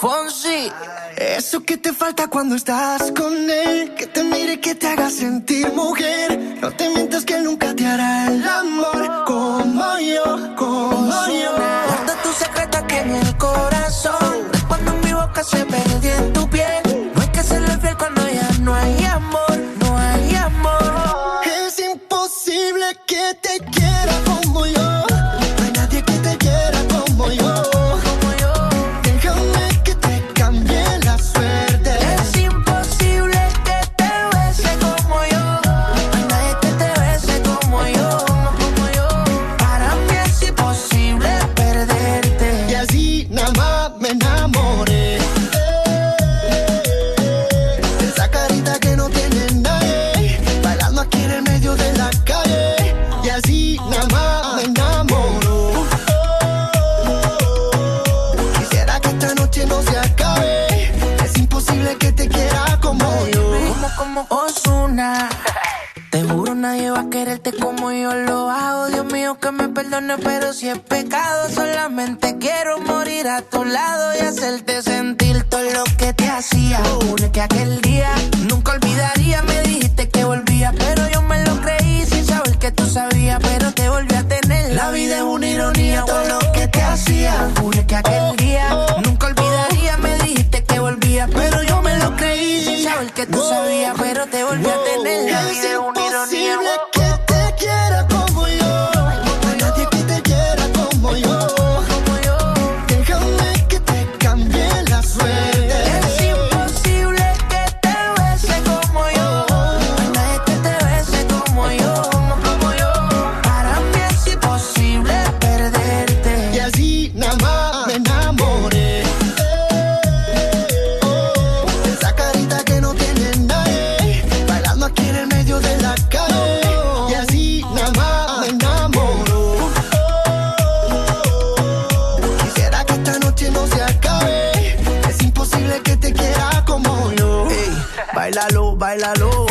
Fonsi. Eso que te falta cuando estás con él, que te mire y que te haga sentir mujer. No te mientas que él nunca te hará el amor como yo, como yo. Guarda tu secreto aquí en el corazón. Es cuando mi boca se perdió en tu piel. No hay que serle fiel cuando ya no hay amor, no hay amor. Es imposible que te quiera como yo. No hay nadie que te quiera como yo. Déjame que te cambie la suerte. Es imposible que te bese como yo. No hay nadie que te bese como yo, como yo. Para mí es imposible perderte. Y así nada más me enamoré. Esa carita que no tiene nadie, bailando aquí en el medio de la calle. Y así nada más me enamoro. Quisiera que esta noche no se acabe. Es imposible que te quiera como yo. Como Ozuna. Te juro nadie va a quererte como yo lo hago. Dios mío que me perdone, pero si es pecado, solamente quiero morir a tu lado y hacerte sentir todo lo que te hacía. Juro que aquel día nunca olvidaría. Me dijiste que volvía, pero yo me lo creí sin saber que tú sabías, pero te volví a tener. La vida es una ironía, todo lo que te hacía. Juro que aquel día nunca olvidaría. Me dijiste que volvía, pero yo me lo creí sin saber que tú sabías, pero te volví a tener. La vida es una ironía. Imposible que te quiera como yo. No hay nadie que te quiera como yo. Déjame que te cambie la suerte. Es imposible que te bese como yo. No hay nadie que te bese como yo, como yo. Para mí es imposible perderte. Y así nada más me enamoré. Esa carita que no tiene nadie, bailando aquí en el medio de la calle. Y así nada más me enamoro. Quisiera que esta noche no se acabe. Es imposible que te quiera como yo. Ey, bailalo, bailalo.